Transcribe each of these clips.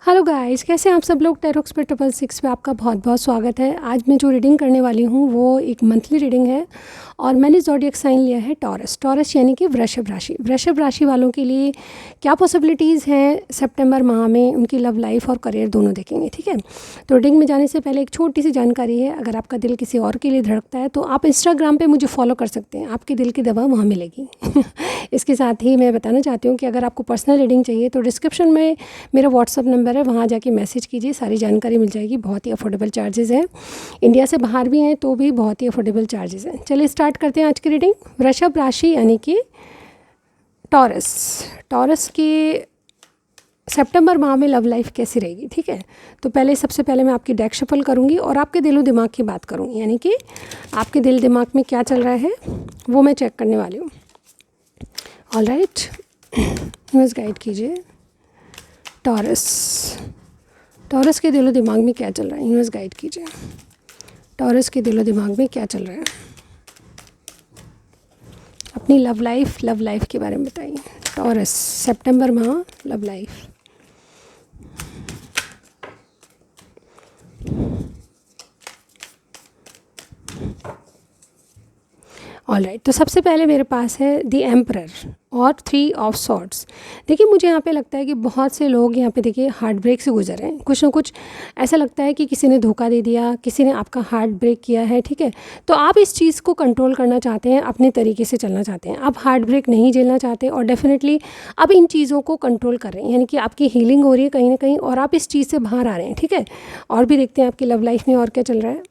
Hello guys, कैसे हैं आप सब लोग। टैरो एक्सपर्ट 666 पे आपका बहुत बहुत स्वागत है। आज मैं जो रीडिंग करने वाली हूँ वो एक मंथली रीडिंग है और मैंने ज़ोडिएक साइन लिया है टॉरस। टॉरस यानी कि वृषभ राशि। वृषभ राशि वालों के लिए क्या पॉसिबिलिटीज़ हैं सितंबर माह में, उनकी लव लाइफ और करियर दोनों देखेंगे। ठीक है, तो रीडिंग में जाने से पहले एक छोटी सी जानकारी है। अगर आपका दिल किसी और के लिए धड़कता है तो आप इंस्टाग्राम पर मुझे फॉलो कर सकते हैं, आपके दिल की दवा वहाँ मिलेगी। इसके साथ ही मैं बताना चाहती हूँ कि अगर आपको पर्सनल रीडिंग चाहिए तो डिस्क्रिप्शन में मेरा व्हाट्सअप नंबर है, वहाँ जाके मैसेज कीजिए, सारी जानकारी मिल जाएगी। बहुत ही अफोर्डेबल चार्जेस हैं, इंडिया से बाहर भी हैं तो भी बहुत ही अफोर्डेबल चार्जेस हैं। चलिए स्टार्ट करते हैं आज की रीडिंग। वृषभ राशि यानी कि टॉरस। टॉरस की सितंबर माह में लव लाइफ कैसी रहेगी। ठीक है, तो सबसे पहले मैं आपकी डेक शफल करूँगी और आपके दिलो दिमाग की बात करूँगी, यानी कि आपके दिल दिमाग में क्या चल रहा है वो मैं चेक करने वाली हूँ। ऑल राइट, न्यूज़ गाइड कीजिए। टॉरस, टॉरस के दिलो दिमाग में क्या चल रहा है, यूनिवर्स गाइड कीजिए। टॉरस के दिलो दिमाग में क्या चल रहा है, अपनी लव लाइफ के बारे में बताइए। टॉरस सितंबर माह लव लाइफ। ऑलराइट, तो सबसे पहले मेरे पास है द एम्परर और 3 ऑफ सॉर्ड्स। देखिए, मुझे यहाँ पे लगता है कि बहुत से लोग यहाँ पे देखिए हार्ट ब्रेक से गुजर रहे हैं। कुछ ना कुछ ऐसा लगता है कि किसी ने धोखा दे दिया, किसी ने आपका हार्ट ब्रेक किया है। ठीक है, तो आप इस चीज़ को कंट्रोल करना चाहते हैं, अपने तरीके से चलना चाहते हैं। आप हार्ट ब्रेक नहीं झेलना चाहते और डेफिनेटली आप इन चीज़ों को कंट्रोल कर रहे हैं, यानी कि आपकी हीलिंग हो रही है कहीं ना कहीं और आप इस चीज़ से बाहर आ रहे हैं। ठीक है, और भी देखते हैं आपकी लव लाइफ में और क्या चल रहा है।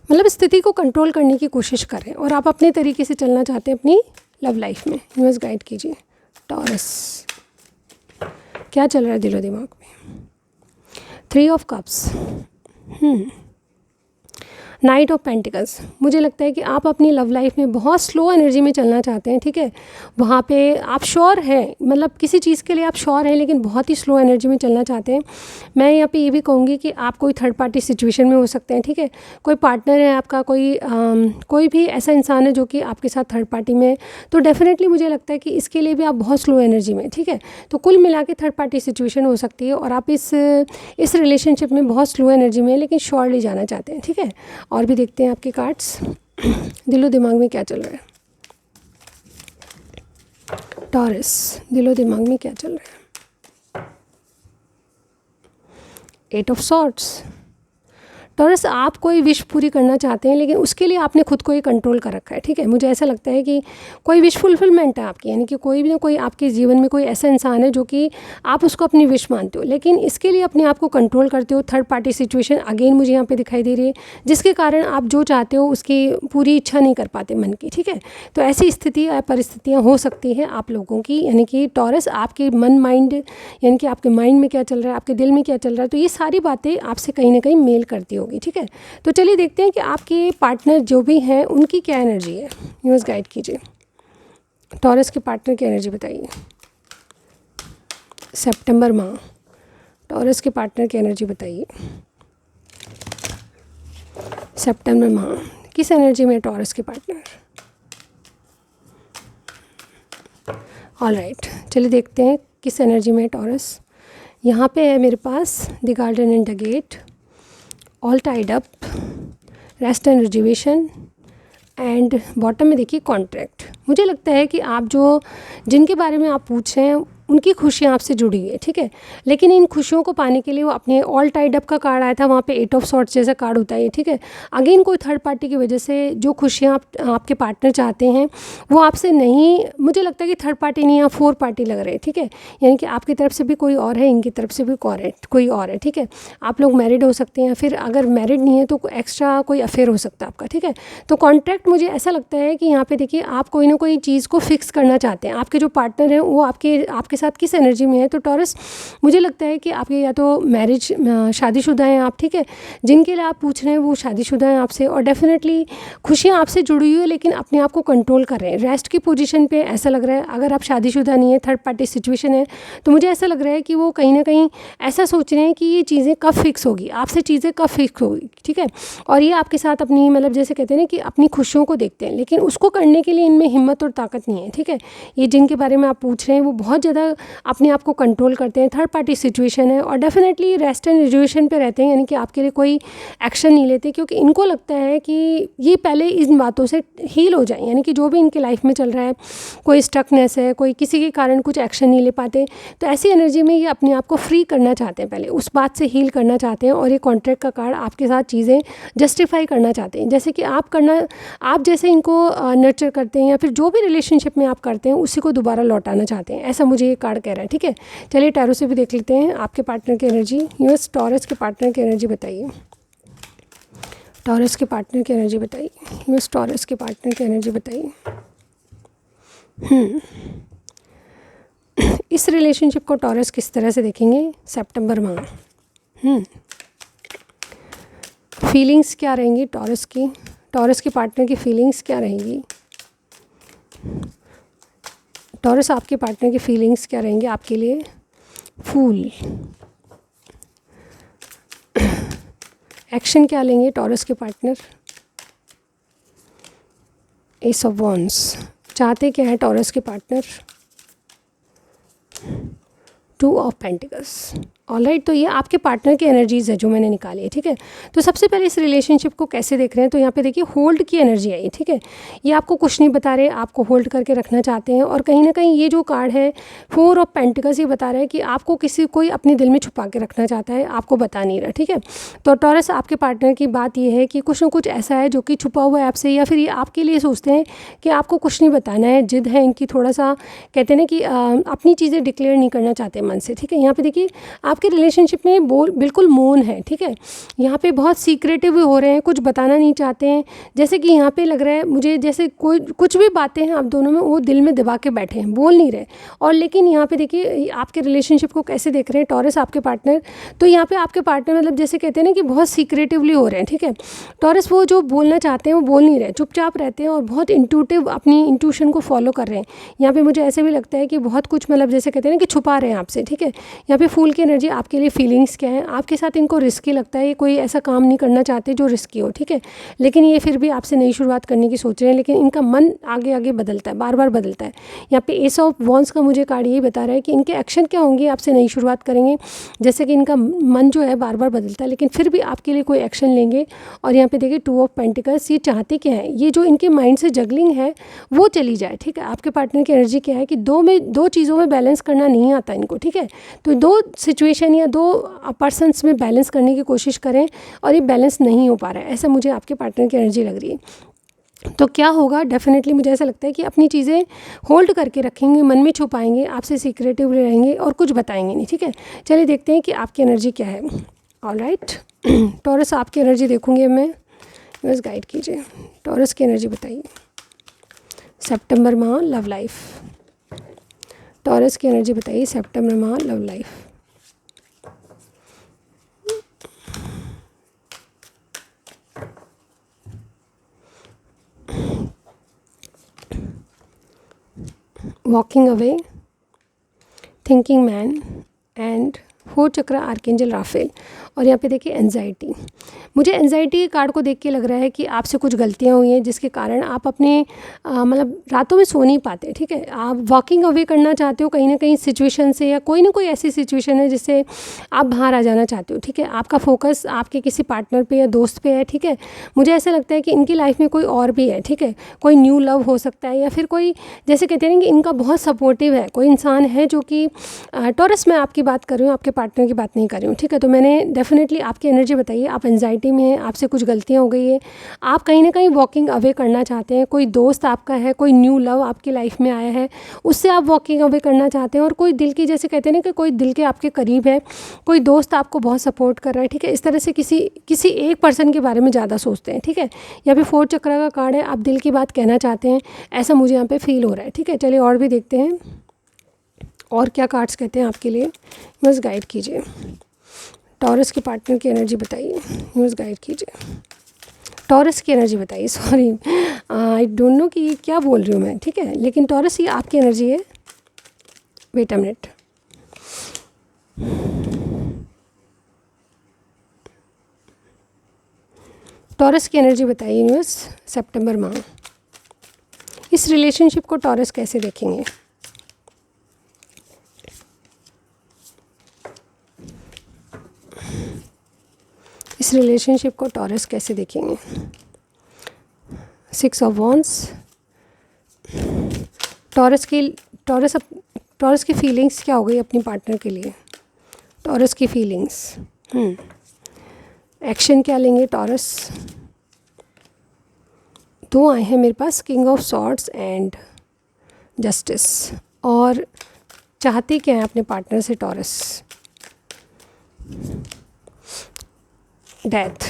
मतलब स्थिति को कंट्रोल करने की कोशिश करें और आप अपने तरीके से चलना चाहते हैं अपनी लव लाइफ में। यूनिवर्स गाइड कीजिए। टॉरस, क्या चल रहा है दिलो दिमाग में। 3 of cups, night of pentacles. मुझे लगता है कि आप अपनी लव लाइफ में बहुत स्लो एनर्जी में चलना चाहते हैं। ठीक है, वहाँ पे आप श्योर हैं, मतलब किसी चीज़ के लिए आप श्योर हैं लेकिन बहुत ही स्लो एनर्जी में चलना चाहते हैं। मैं यहाँ पे ये भी कहूँगी कि आप कोई थर्ड पार्टी सिचुएशन में हो सकते हैं। ठीक है, कोई पार्टनर है आपका, कोई भी ऐसा इंसान है जो कि आपके साथ थर्ड पार्टी में है, तो डेफिनेटली मुझे लगता है कि इसके लिए भी आप बहुत स्लो एनर्जी में। ठीक है, तो कुल मिला के थर्ड पार्टी सिचुएशन हो सकती है और आप इस रिलेशनशिप में बहुत स्लो एनर्जी में है लेकिन श्योरली जाना चाहते हैं। ठीक है, और भी देखते हैं आपके कार्ड्स। दिलो दिमाग में क्या चल रहा है टॉरस, दिलो दिमाग में क्या चल रहा है। 8 ऑफ सॉर्ड्स। टॉरस, आप कोई विश पूरी करना चाहते हैं लेकिन उसके लिए आपने खुद को ही कंट्रोल कर रखा है। ठीक है, मुझे ऐसा लगता है कि कोई विश फुलफिलमेंट है आपकी, यानी कि कोई भी ना कोई आपके जीवन में कोई ऐसा इंसान है जो कि आप उसको अपनी विश मानते हो लेकिन इसके लिए अपने आप को कंट्रोल करते हो। थर्ड पार्टी सिचुएशन अगेन मुझे यहाँ पे दिखाई दे रही है, जिसके कारण आप जो चाहते हो उसकी पूरी इच्छा नहीं कर पाते मन की। ठीक है, तो ऐसी स्थिति परिस्थितियाँ हो सकती हैं आप लोगों की, यानी कि टॉरस आपके माइंड यानी कि आपके माइंड में क्या चल रहा है, आपके दिल में क्या चल रहा है, तो ये सारी बातें आपसे कहीं ना कहीं मेल करती होगी। ठीक है, तो चलिए देखते हैं कि आपके पार्टनर जो भी हैं उनकी क्या एनर्जी है। न्यूज़ गाइड कीजिए। टॉरस के पार्टनर की एनर्जी बताइए सितंबर माह। टॉरस के पार्टनर की एनर्जी बताइए सितंबर माह, किस एनर्जी में टॉरस के पार्टनर। ऑल राइट, चलिए देखते हैं किस एनर्जी में टॉरस। यहाँ पे है मेरे पास the garden and the gate, all tied up, rest and reservation and bottom में देखिए कॉन्ट्रैक्ट। मुझे लगता है कि आप जिनके बारे में आप पूछ रहे हैं उनकी खुशियाँ आपसे जुड़ी हुई है। ठीक है, लेकिन इन खुशियों को पाने के लिए वो अपने ऑल टाइड अप का कार्ड आया था, वहाँ पे 8 ऑफ सॉर्ट्स जैसा कार्ड होता है। ठीक है, अगेन कोई थर्ड पार्टी की वजह से जो खुशियाँ आपके पार्टनर चाहते हैं वो आपसे नहीं, मुझे लगता है कि थर्ड पार्टी नहीं, यहाँ 4 पार्टी लग रहे हैं। ठीक है, यानी कि आपकी तरफ से भी कोई और है, इनकी तरफ से भी कोई और है। ठीक है, आप लोग मैरिड हो सकते हैं, फिर अगर मैरिड नहीं है तो एक्स्ट्रा कोई अफेयर हो सकता है आपका। ठीक है, तो कॉन्ट्रैक्ट मुझे ऐसा लगता है कि यहाँ पे देखिए आप कोई ना कोई चीज़ को फिक्स करना चाहते हैं। आपके जो पार्टनर हैं वो आपके साथ किस एनर्जी में है, तो टॉरस मुझे लगता है कि आपके या तो शादीशुदा हैं आप। ठीक है, जिनके लिए आप पूछ रहे हैं वो शादीशुदा हैं आपसे और डेफिनेटली खुशियाँ आपसे जुड़ी हुई है लेकिन अपने आप को कंट्रोल कर रहे हैं। रेस्ट की पोजीशन पे ऐसा लग रहा है। अगर आप शादीशुदा नहीं है, थर्ड पार्टी सिचुएशन है, तो मुझे ऐसा लग रहा है कि वो कहीं ना कहीं ऐसा सोच रहे हैं कि ये चीज़ें कब फिक्स होगी, आपसे चीज़ें कब फिक्स होगी। ठीक है, और ये आपके साथ अपनी मतलब जैसे कहते हैं ना कि अपनी खुशियों को देखते हैं लेकिन उसको करने के लिए इनमें हिम्मत और ताकत नहीं है। ठीक है, ये जिनके बारे में आप पूछ रहे हैं वो बहुत ज़्यादा अपने आप को कंट्रोल करते हैं, थर्ड पार्टी सिचुएशन है, और डेफिनेटली रेस्ट एंड रिजर्वेशन पे रहते हैं, यानी कि आपके लिए कोई एक्शन नहीं लेते, क्योंकि इनको लगता है कि ये पहले इन बातों से हील हो जाए, यानी कि जो भी इनके लाइफ में चल रहा है, कोई स्टकनेस है, कोई किसी के कारण कुछ एक्शन नहीं ले पाते, तो ऐसी एनर्जी में ये अपने आप को फ्री करना चाहते हैं, पहले उस बात से हील करना चाहते हैं, और ये कॉन्ट्रैक्ट का कार्ड आपके साथ चीज़ें जस्टिफाई करना चाहते हैं, जैसे कि आप जैसे इनको नर्चर करते हैं या फिर जो भी रिलेशनशिप में आप करते हैं उसी को दोबारा लौटाना चाहते हैं, ऐसा मुझे ये कार्ड कह रहा है। ठीक है, चलिए टैरो से भी देख लेते हैं आपके पार्टनर की एनर्जी। यूएस टॉरस के पार्टनर की एनर्जी बताइए, टॉरस के पार्टनर की एनर्जी बताइए, यूएस टॉरस के पार्टनर की एनर्जी बताइए। इस रिलेशनशिप को टॉरस किस तरह से देखेंगे सितंबर माह? फीलिंग्स क्या रहेंगी टॉरस की, टॉरस के पार्टनर की फीलिंग्स क्या रहेंगी? टॉरस आपके पार्टनर की फीलिंग्स क्या रहेंगी आपके लिए? फूल। एक्शन क्या लेंगे टॉरस के पार्टनर? S of wands. चाहते क्या है टॉरस के partner? Two of pentacles. Alright, तो ये आपके पार्टनर की एनर्जीज़ है जो मैंने निकाली है। ठीक है, तो सबसे पहले इस रिलेशनशिप को कैसे देख रहे हैं, तो यहाँ पे देखिए होल्ड की एनर्जी आई। ठीक है, ये आपको कुछ नहीं बता रहे, आपको होल्ड करके रखना चाहते हैं, और कहीं ना कहीं ये जो कार्ड है 4 ऑफ पेंटिकल्स ये बता रहा है कि आपको कोई अपने दिल में छुपा के रखना चाहता है, आपको बता नहीं रहा। ठीक है, तो टॉरस आपके पार्टनर की बात ये है कि कुछ ना कुछ ऐसा है जो कि छुपा हुआ है आपसे, या फिर ये आपके लिए सोचते हैं कि आपको कुछ नहीं बताना है, जिद है इनकी, थोड़ा सा कहते हैं ना कि अपनी चीज़ें डिक्लेयर नहीं करना चाहते मन से। ठीक है, यहाँ पे देखिए आपके रिलेशनशिप में बिल्कुल मौन है। ठीक है, यहाँ पे बहुत सीक्रेटिव हो रहे हैं, कुछ बताना नहीं चाहते हैं, जैसे कि यहाँ पे लग रहा है मुझे जैसे कोई कुछ भी बातें हैं आप दोनों में वो दिल में दबा के बैठे हैं, बोल नहीं रहे। और लेकिन यहाँ पे देखिए आपके रिलेशनशिप को कैसे देख रहे हैं टॉरस आपके पार्टनर, तो यहाँ पे आपके पार्टनर मतलब जैसे कहते हैं ना कि बहुत सीक्रेटिवली हो रहे हैं। ठीक है, टॉरस वो जो बोलना चाहते हैं वो बोल नहीं रहे, चुपचाप रहते हैं और बहुत इंट्यूटिव अपनी इंट्यूशन को फॉलो कर रहे हैं। यहाँ पे मुझे ऐसे भी लगता है कि बहुत कुछ मतलब जैसे कहते हैं ना कि छुपा रहे हैं आपसे। ठीक है, यहाँ पे फूल की एनर्जी आपके लिए फीलिंग्स क्या है, आपके साथ इनको रिस्की लगता है, ये कोई ऐसा काम नहीं करना चाहते जो रिस्की हो। ठीक है, लेकिन ये फिर भी आपसे नई शुरुआत करने की सोच रहे हैं, लेकिन इनका मन आगे आगे बदलता है, बार बार बदलता है। यहाँ पे एस ऑफ वॉन्ड्स का मुझे कार्ड यही बता रहा है कि इनके एक्शन क्या होंगे, आपसे नई शुरुआत करेंगे, जैसे कि इनका मन जो है बार बार बदलता है, लेकिन फिर भी आपके लिए कोई एक्शन लेंगे। और यहाँ पे देखिए 2 ऑफ पेंटिकल्स, ये चाहते क्या है, ये जो इनके माइंड से जगलिंग है वो चली जाए। ठीक है, आपके पार्टनर की एनर्जी क्या है कि दो चीज़ों में बैलेंस करना नहीं आता इनको। ठीक है, तो 2 सिचुएशन या 2 पर्सन्स में बैलेंस करने की कोशिश करें और ये बैलेंस नहीं हो पा रहा है, ऐसा मुझे आपके पार्टनर की एनर्जी लग रही है। तो क्या होगा, डेफिनेटली मुझे ऐसा लगता है कि अपनी चीज़ें होल्ड करके रखेंगे, मन में छुपाएंगे, आपसे सीक्रेटिव रहेंगे और कुछ बताएंगे नहीं। ठीक है, चलिए देखते हैं कि आपकी एनर्जी क्या है। ऑलराइट, टॉरस आपकी एनर्जी देखूंगी मैं, बस गाइड कीजिए। टॉरस की एनर्जी बताइए सितंबर माह लव लाइफ। टॉरस की एनर्जी बताइए सितंबर माह love life. Walking away, thinking man and 4 चक्र आर्कएंजल राफेल। और यहाँ पे देखिए एंजाइटी, मुझे एंजाइटी के कार्ड को देख के लग रहा है कि आपसे कुछ गलतियाँ हुई हैं जिसके कारण आप अपने मतलब रातों में सो नहीं पाते। ठीक है, आप वॉकिंग अवे करना चाहते हो कहीं ना कहीं सिचुएशन से, या कोई ना कोई ऐसी सिचुएशन है जिससे आप बाहर आ जाना चाहते हो। ठीक है, आपका फोकस आपके किसी पार्टनर पे या दोस्त पे है। ठीक है, मुझे ऐसा लगता है कि इनकी लाइफ में कोई और भी है। ठीक है, कोई न्यू लव हो सकता है, या फिर कोई जैसे कहते हैं कि इनका बहुत सपोर्टिव है, कोई इंसान है जो कि टॉरस मैं आपकी बात कर रही हूँ, आपके पार्टनर की बात नहीं कर रही हूँ। ठीक है, तो मैंने डेफिनेटली आपकी एनर्जी बताइए, आप एंजाइटी में हैं, आपसे कुछ गलतियाँ हो गई है, आप कहीं ना कहीं वॉकिंग अवे करना चाहते हैं, कोई दोस्त आपका है, कोई न्यू लव आपकी लाइफ में आया है, उससे आप वॉकिंग अवे करना चाहते हैं, और कोई दिल की जैसे कहते हैं ना कि कोई दिल के आपके करीब है, कोई दोस्त आपको बहुत सपोर्ट कर रहा है। ठीक है, इस तरह से किसी एक पर्सन के बारे में ज़्यादा सोचते हैं। ठीक है, यहाँ पे 4 चक्र का कार्ड है, आप दिल की बात कहना चाहते हैं, ऐसा मुझे यहाँ पे फील हो रहा है। ठीक है, चलिए और भी देखते हैं और क्या कार्ड्स कहते हैं आपके लिए, बस गाइड कीजिए। टॉरस के पार्टनर की एनर्जी बताइए, बस गाइड कीजिए। टॉरस की एनर्जी बताइए, सॉरी आई डोंट नो कि ये क्या बोल रही हूँ मैं। ठीक है, लेकिन टॉरस ये आपकी एनर्जी है। वेट अ मिनट, टॉरस की एनर्जी बताइए यूनिवर्स सितंबर माह, इस रिलेशनशिप को टॉरस कैसे देखेंगे? इस रिलेशनशिप को टॉरस कैसे देखेंगे? 6 ऑफ वॉन्ड्स। टॉरस की फीलिंग्स क्या हो गई अपनी पार्टनर के लिए? टॉरस की फीलिंग्स, एक्शन क्या लेंगे टॉरस? 2 आए हैं मेरे पास, king of swords and justice. और चाहते क्या हैं अपने पार्टनर से टॉरस? डेथ।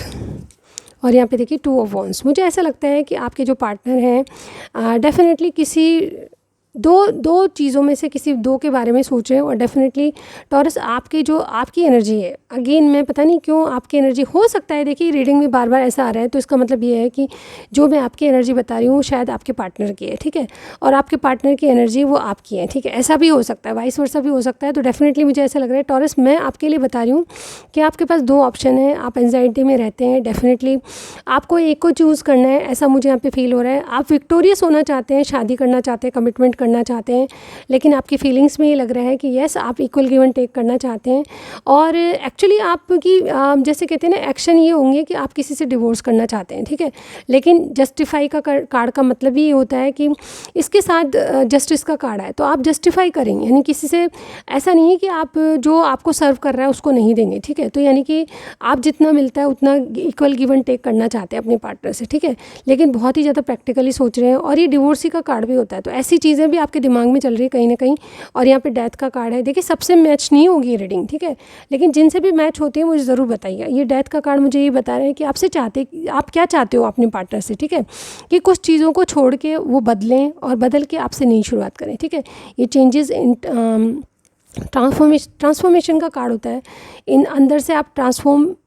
और यहाँ पे देखिए 2 ऑफ वॉन्ड्स। मुझे ऐसा लगता है कि आपके जो पार्टनर हैं डेफिनेटली किसी दो चीज़ों में से किसी 2 के बारे में सोच रहे हैं। और डेफिनेटली टॉरस आपकी एनर्जी है, अगेन मैं पता नहीं क्यों आपकी एनर्जी हो सकता है, देखिए रीडिंग में बार बार ऐसा आ रहा है, तो इसका मतलब ये है कि जो मैं आपकी एनर्जी बता रही हूँ शायद आपके पार्टनर की है, ठीक है, और आपके पार्टनर की एनर्जी वो आपकी है, ठीक है, ऐसा भी हो सकता है, वाइस वर्सा भी हो सकता है। तो डेफिनेटली मुझे ऐसा लग रहा है टॉरस, मैं आपके लिए बता रही हूँ कि आपके पास 2 ऑप्शन है, आप एंजाइटी में रहते हैं, डेफिनेटली आपको एक को चूज़ करना है, ऐसा मुझे यहाँ पे फील हो रहा है। आप विक्टोरियस होना चाहते हैं, शादी करना चाहते हैं, कमिटमेंट करना चाहते हैं, लेकिन आपकी फीलिंग्स में ये लग रहा है कि यस आप इक्वल गिव एंड टेक करना चाहते हैं। और एक्चुअली आपकी जैसे कहते हैं ना, एक्शन ये होंगे कि आप किसी से डिवोर्स करना चाहते हैं, ठीक है, लेकिन जस्टिफाई का कार्ड का मतलब ये होता है कि इसके साथ जस्टिस का कार्ड है, तो आप जस्टिफाई करेंगे, यानी किसी से ऐसा नहीं है कि आप जो आपको सर्व कर रहा है उसको नहीं देंगे, ठीक है, तो यानी कि आप जितना मिलता है उतना इक्वल गिव एंड टेक करना चाहते हैं अपने पार्टनर से, ठीक है, लेकिन बहुत ही ज़्यादा प्रैक्टिकली सोच रहे हैं। और ये डिवोर्सी का कार्ड भी होता है, तो ऐसी चीज़ें भी आपके दिमाग में चल रही है कहीं ना कहीं। और यहाँ पे डेथ का कार्ड है, देखिए सबसे मैच नहीं होगी ये रीडिंग, ठीक है, लेकिन जिनसे भी मैच होती है मुझे ज़रूर बताइएगा। ये डेथ का कार्ड मुझे ये बता रहा है कि आप क्या चाहते हो अपने पार्टनर से, ठीक है, कि कुछ चीज़ों को छोड़ के वो बदलें और बदल के आपसे नई शुरुआत करें, ठीक है। ये चेंजेस इन ट्रांसफॉर्मेशन का कार्ड होता है, इन अंदर से आप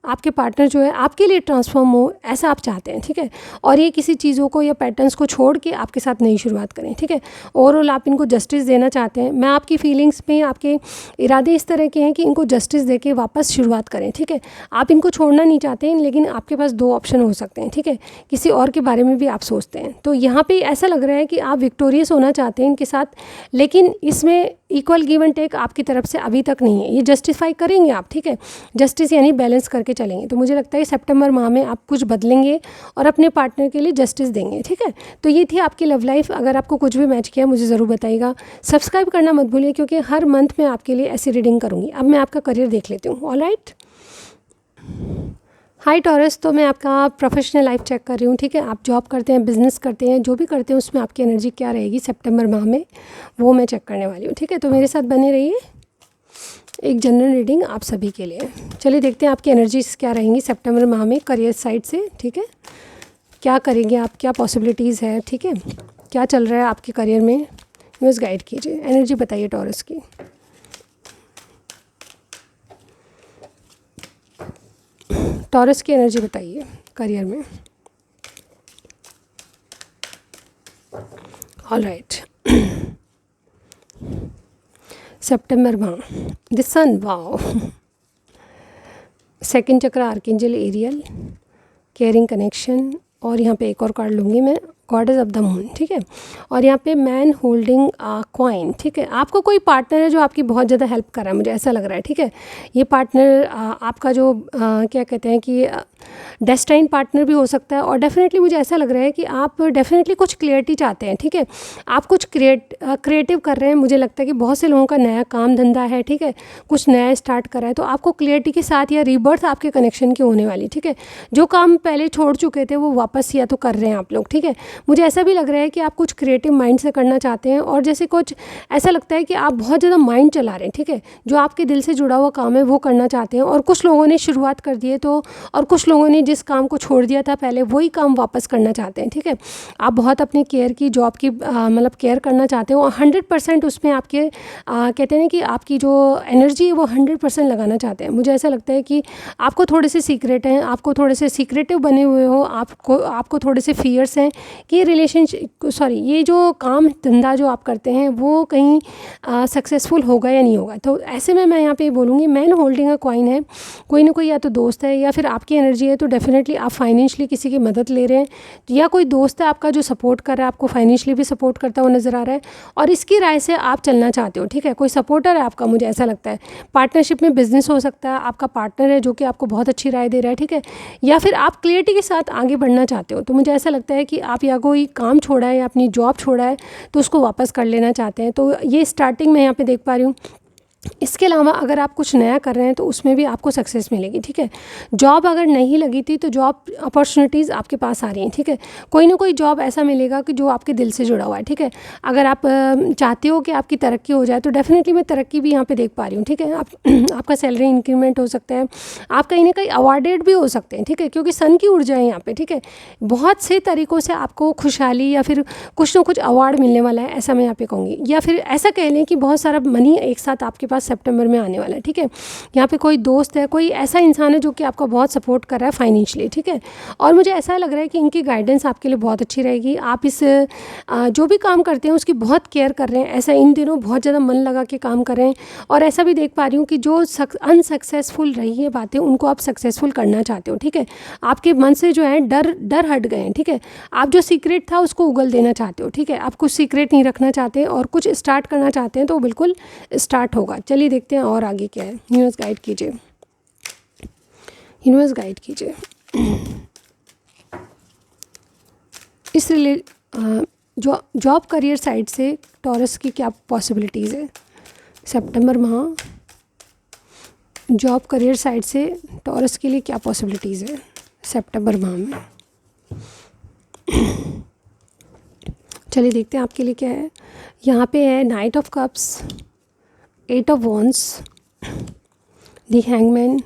आपके पार्टनर जो है आपके लिए ट्रांसफॉर्म हो, ऐसा आप चाहते हैं, ठीक है, और ये किसी चीज़ों को या पैटर्न्स को छोड़ के आपके साथ नई शुरुआत करें, ठीक है। ओवरऑल आप इनको जस्टिस देना चाहते हैं। मैं आपकी फीलिंग्स में आपके इरादे इस तरह के हैं कि इनको जस्टिस दे के वापस शुरुआत करें, ठीक है, आप इनको छोड़ना नहीं चाहते हैं, लेकिन आपके पास 2 ऑप्शन हो सकते हैं, ठीक है, किसी और के बारे में भी आप सोचते हैं। तो यहाँ पर ऐसा लग रहा है कि आप विक्टोरियस होना चाहते हैं इनके साथ, लेकिन इसमें इक्वल गिव एंड टेक आपकी तरफ से अभी तक नहीं है, ये जस्टिफाई करेंगे आप, ठीक है, जस्टिस यानी बैलेंस करके चलेंगे। तो मुझे लगता है सितंबर माह में आप कुछ बदलेंगे और अपने पार्टनर के लिए जस्टिस देंगे, ठीक है। तो ये थी आपकी लव लाइफ। अगर आपको कुछ भी मैच किया मुझे ज़रूर बताइएगा, सब्सक्राइब करना मत भूलिए, क्योंकि हर मंथ में आपके लिए ऐसी रीडिंग करूँगी। अब मैं आपका करियर देख लेती हूँ। ऑलराइट, हाय टॉरस, तो मैं आपका प्रोफेशनल लाइफ चेक कर रही हूँ, ठीक है, आप जॉब करते हैं, बिजनेस करते हैं, जो भी करते हैं उसमें आपकी एनर्जी क्या रहेगी सितंबर माह में, वो मैं चेक करने वाली हूँ, ठीक है। तो मेरे साथ बने रहिए, एक जनरल रीडिंग आप सभी के लिए। चलिए देखते हैं आपकी एनर्जीज क्या रहेंगी सितंबर माह में करियर साइड से, ठीक है, क्या करेंगे आप, क्या पॉसिबिलिटीज़ है, ठीक है, क्या चल रहा है आपके करियर में, बस गाइड कीजिए, एनर्जी बताइए टॉरस की। टॉरस की एनर्जी बताइए करियर में। ऑलराइट, सितंबर माह, द सन, वाओ, सेकंड चक्र आर्कएंजल एरियल, केयरिंग कनेक्शन, और यहाँ पे एक और कार्ड लूँगी मैं, गॉडेस ऑफ द मून, ठीक है, और यहाँ पे मैन होल्डिंग कॉइन, ठीक है। आपको कोई पार्टनर है जो आपकी बहुत ज़्यादा हेल्प कर रहा है, मुझे ऐसा लग रहा है, ठीक है। ये पार्टनर आपका जो क्या कहते हैं कि डेस्टाइन पार्टनर भी हो सकता है। और डेफिनेटली मुझे ऐसा लग रहा है कि आप डेफिनेटली कुछ क्लियरिटी चाहते हैं, ठीक है, आप कुछ क्रिएटिव कर रहे हैं। मुझे लगता है कि बहुत से लोगों का नया काम धंधा है, ठीक है, कुछ नया स्टार्ट कर रहा है, तो आपको क्लियरिटी के साथ या रीबर्थ आपके कनेक्शन की होने वाली, ठीक है। जो काम पहले छोड़ चुके थे वो वापस या तो कर रहे हैं आप लोग, ठीक है। मुझे ऐसा भी लग रहा है कि आप कुछ क्रिएटिव माइंड से करना चाहते हैं, और जैसे कुछ ऐसा लगता है कि आप बहुत ज़्यादा माइंड चला रहे हैं, ठीक है, जो आपके दिल से जुड़ा हुआ काम है वो करना चाहते हैं। और कुछ लोगों ने शुरुआत कर दी है, तो और कुछ लोगों ने जिस काम को छोड़ दिया था पहले वही काम वापस करना चाहते हैं, ठीक है। आप बहुत अपने केयर की, जॉब की मतलब केयर करना चाहते हो, और 100% उसमें आपके कहते हैं कि आपकी जो एनर्जी है वो 100% लगाना चाहते हैं। मुझे ऐसा लगता है कि आपको थोड़े से सीक्रेट हैं, आपको थोड़े से सीक्रेटिव बने हुए हो, आपको थोड़े से फियर्स हैं कि ये जो काम धंधा जो आप करते हैं वो कहीं सक्सेसफुल होगा या नहीं होगा। तो ऐसे में मैं यहाँ पे बोलूँगी मैन होल्डिंग अ कॉइन है, कोई ना कोई या तो दोस्त है या फिर आपकी एनर्जी है, तो डेफिनेटली आप फाइनेंशियली किसी की मदद ले रहे हैं, या कोई दोस्त है आपका जो सपोर्ट कर रहा है, आपको फाइनेंशियली भी सपोर्ट करता हुआ नज़र आ रहा है और इसकी राय से आप चलना चाहते हो, ठीक है। कोई सपोर्टर है आपका, मुझे ऐसा लगता है। पार्टनरशिप में बिजनेस हो सकता है, आपका पार्टनर है जो कि आपको बहुत अच्छी राय दे रहा है, ठीक है, या फिर आप क्लियरिटी के साथ आगे बढ़ना चाहते हो। तो मुझे ऐसा लगता है कि आप या कोई काम छोड़ा है या अपनी जॉब छोड़ा है तो उसको वापस कर लेना चाहते हैं। तो ये स्टार्टिंग में यहाँ पे देख पा रही हूँ। इसके अलावा अगर आप कुछ नया कर रहे हैं तो उसमें भी आपको सक्सेस मिलेगी, ठीक है। जॉब अगर नहीं लगी थी तो जॉब अपॉर्चुनिटीज़ आपके पास आ रही हैं, ठीक है। कोई ना कोई जॉब ऐसा मिलेगा कि जो आपके दिल से जुड़ा हुआ है, ठीक है। अगर आप चाहते हो कि आपकी तरक्की हो जाए तो डेफिनेटली मैं तरक्की भी यहाँ पे देख पा रही हूँ, ठीक है। आपका सैलरी इंक्रीमेंट हो सकता है, आप कहीं ना कहीं अवार्डेड भी हो सकते हैं, ठीक है, क्योंकि सन की ऊर्जा है यहाँ पे, ठीक है। बहुत से तरीक़ों से आपको खुशहाली या फिर कुछ ना कुछ अवार्ड मिलने वाला है, ऐसा मैं यहाँ पे कहूँगी। या फिर ऐसा कह लें कि बहुत सारा मनी एक साथ आपके सितंबर में आने वाला है, ठीक है। यहाँ पे कोई दोस्त है, कोई ऐसा इंसान है जो कि आपका बहुत सपोर्ट कर रहा है फाइनेंशियली, ठीक है। और मुझे ऐसा लग रहा है कि इनकी गाइडेंस आपके लिए बहुत अच्छी रहेगी। आप इस जो भी काम करते हैं उसकी बहुत केयर कर रहे हैं, ऐसा इन दिनों बहुत ज़्यादा मन लगा के काम कर रहे हैं। और ऐसा भी देख पा रही हूँ कि जो अनसक्सेसफुल रही है बातें उनको आप सक्सेसफुल करना चाहते हो, ठीक है। आपके मन से जो है डर हट गए हैं, ठीक है। आप जो सीक्रेट था उसको उगल देना चाहते हो, ठीक है। आप कुछ सीक्रेट नहीं रखना चाहते और कुछ स्टार्ट करना चाहते हैं तो बिल्कुल स्टार्ट होगा। चलिए देखते हैं और आगे क्या है। यूनिवर्स गाइड कीजिए, यूनिवर्स गाइड कीजिए। इस जो जॉब करियर साइड से टॉरस की क्या पॉसिबिलिटीज़ है सितंबर माह, जॉब करियर साइड से टॉरस के लिए क्या पॉसिबिलिटीज़ है सितंबर माह में। चलिए देखते हैं आपके लिए क्या है। यहाँ पे है knight of cups, 8 of wands, the hangman,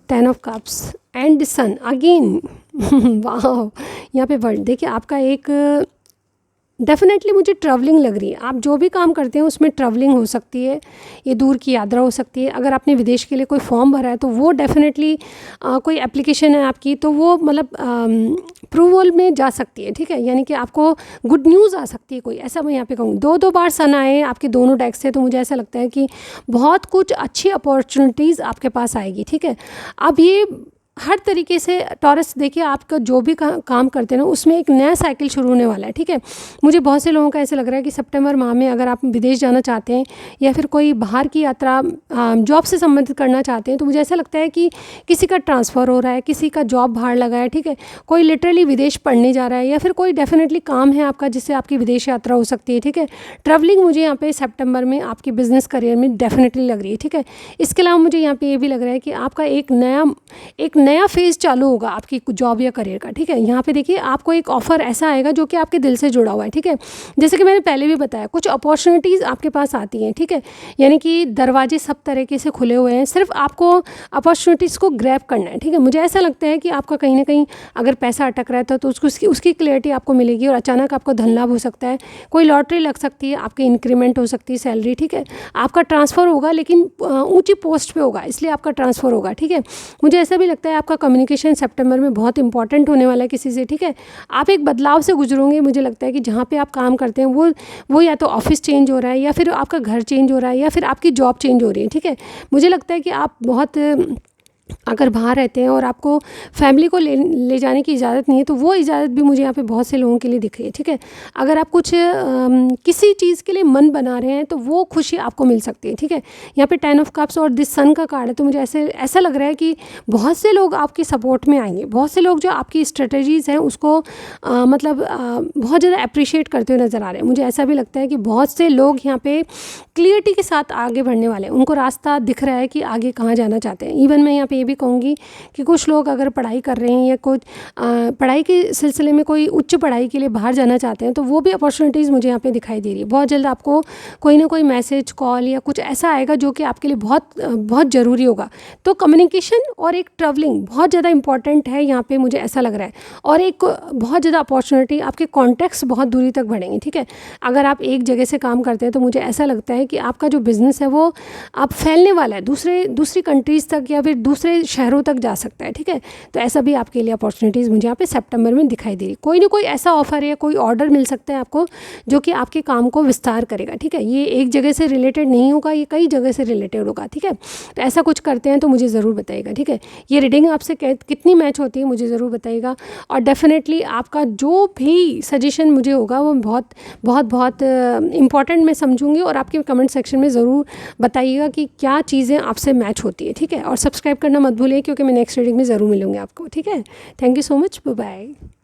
10 of cups and sun again. वाह, यहाँ पे वर्ड देखिए आपका एक डेफिनेटली मुझे ट्रैवलिंग लग रही है। आप जो भी काम करते हैं उसमें ट्रैवलिंग हो सकती है, ये दूर की यात्रा हो सकती है। अगर आपने विदेश के लिए कोई फॉर्म भरा है तो वो डेफिनेटली कोई एप्लीकेशन है आपकी तो वो मतलब अप्रूवल में जा सकती है, ठीक है। यानी कि आपको गुड न्यूज़ आ सकती है कोई, ऐसा मैं यहाँ पे कहूँ। दो बार सन आए आपके दोनों डेक से, तो मुझे ऐसा लगता है कि बहुत कुछ अच्छी अपॉर्चुनिटीज़ आपके पास आएगी, ठीक है। अब ये हर तरीके से टॉरस देखिए आपका जो भी काम करते हैं ना उसमें एक नया साइकिल शुरू होने वाला है, ठीक है। मुझे बहुत से लोगों का ऐसे लग रहा है कि सितंबर माह में अगर आप विदेश जाना चाहते हैं या फिर कोई बाहर की यात्रा जॉब से संबंधित करना चाहते हैं तो मुझे ऐसा लगता है कि किसी का ट्रांसफ़र हो रहा है, किसी का जॉब बाहर लगा है, ठीक है। कोई लिटरली विदेश पढ़ने जा रहा है या फिर कोई डेफिनेटली काम है आपका जिससे आपकी विदेश यात्रा हो सकती है, ठीक है। ट्रैवलिंग मुझे यहाँ पे सितंबर में आपकी बिजनेस करियर में डेफिनेटली लग रही है, ठीक है। इसके अलावा मुझे यहाँ पे ये भी लग रहा है कि आपका एक नया फेज़ चालू होगा आपकी जॉब या करियर का, ठीक है। यहाँ पे देखिए आपको एक ऑफ़र ऐसा आएगा जो कि आपके दिल से जुड़ा हुआ है, ठीक है। जैसे कि मैंने पहले भी बताया कुछ अपॉर्चुनिटीज़ आपके पास आती हैं, ठीक है। यानी कि दरवाजे सब तरीके से खुले हुए हैं, सिर्फ आपको अपॉर्चुनिटीज़ को ग्रैब करना है, ठीक है। मुझे ऐसा लगता है कि आपका कहीं ना कहीं अगर पैसा अटक रहा था तो उसकी क्लियरिटी आपको मिलेगी और अचानक आपको धन लाभ हो सकता है। कोई लॉटरी लग सकती है, आपकी इंक्रीमेंट हो सकती है सैलरी, ठीक है। आपका ट्रांसफ़र होगा लेकिन ऊँची पोस्ट पर होगा, इसलिए आपका ट्रांसफ़र होगा, ठीक है। मुझे ऐसा भी लगता है आपका कम्युनिकेशन सितंबर में बहुत इंपॉर्टेंट होने वाला है किसी से, ठीक है। आप एक बदलाव से गुजरोगे। मुझे लगता है कि जहाँ पे आप काम करते हैं वो या तो ऑफिस चेंज हो रहा है या फिर आपका घर चेंज हो रहा है या फिर आपकी जॉब चेंज हो रही है, ठीक है। मुझे लगता है कि आप बहुत अगर बाहर रहते हैं और आपको फैमिली को ले जाने की इजाज़त नहीं है तो वो इजाज़त भी मुझे यहाँ पे बहुत से लोगों के लिए दिख रही है, ठीक है। अगर आप कुछ किसी चीज़ के लिए मन बना रहे हैं तो वो खुशी आपको मिल सकती है, ठीक है। यहाँ पे 10 ऑफ कप्स और दिस सन का कार्ड है, तो मुझे ऐसा लग रहा है कि बहुत से लोग आपके सपोर्ट में आएंगे। बहुत से लोग जो आपकी स्ट्रेटजीज़ हैं उसको बहुत ज़्यादा अप्रिशिएट करते हुए नज़र आ रहे हैं। मुझे ऐसा भी लगता है कि बहुत से लोग यहाँ पे क्लियरिटी के साथ आगे बढ़ने वाले हैं, उनको रास्ता दिख रहा है कि आगे कहाँ जाना चाहते हैं। इवन मैं यहाँ पे ये भी कहूँगी कि कुछ लोग अगर पढ़ाई कर रहे हैं या कुछ पढ़ाई के सिलसिले में कोई उच्च पढ़ाई के लिए बाहर जाना चाहते हैं तो वो भी अपॉर्चुनिटीज़ मुझे यहाँ पे दिखाई दे रही है। बहुत जल्द आपको कोई ना कोई मैसेज, कॉल या कुछ ऐसा आएगा जो कि आपके लिए बहुत ज़रूरी होगा। तो कम्युनिकेशन और एक ट्रैवलिंग बहुत ज़्यादा इंपॉर्टेंट है यहाँ पे, मुझे ऐसा लग रहा है। और एक बहुत ज़्यादा अपॉर्चुनिटी, आपके कॉन्टैक्ट्स बहुत दूरी तक बढ़ेंगे, ठीक है। अगर आप एक जगह से काम करते हैं तो मुझे ऐसा लगता है कि आपका जो बिज़नेस है वो आप फैलने वाला है दूसरी कंट्रीज़ तक या फिर दूसरे शहरों तक जा सकता है, ठीक है। तो ऐसा भी आपके लिए अपॉर्चुनिटीज़ मुझे यहाँ पे सितंबर में दिखाई दे रही। कोई ना कोई ऐसा ऑफ़र है, कोई ऑर्डर मिल सकता है आपको जो कि आपके काम को विस्तार करेगा, ठीक है। ये एक जगह से रिलेटेड नहीं होगा, ये कई जगह से रिलेटेड होगा, ठीक है। तो ऐसा कुछ करते हैं तो मुझे ज़रूर बताइएगा, ठीक है। ये रीडिंग आपसे कितनी मैच होती है मुझे ज़रूर बताइएगा, और डेफिनेटली आपका जो भी सजेशन मुझे होगा वो बहुत बहुत बहुत इम्पॉर्टेंट मैं समझूंगी, और आपके कमेंट सेक्शन में ज़रूर बताइएगा कि क्या चीज़ें आपसे मैच होती है, ठीक है। और सब्सक्राइब करना मत भूलिए, क्योंकि मैं नेक्स्ट रीडिंग में ज़रूर मिलूँगी आपको, ठीक है। Thank you so much, bye bye.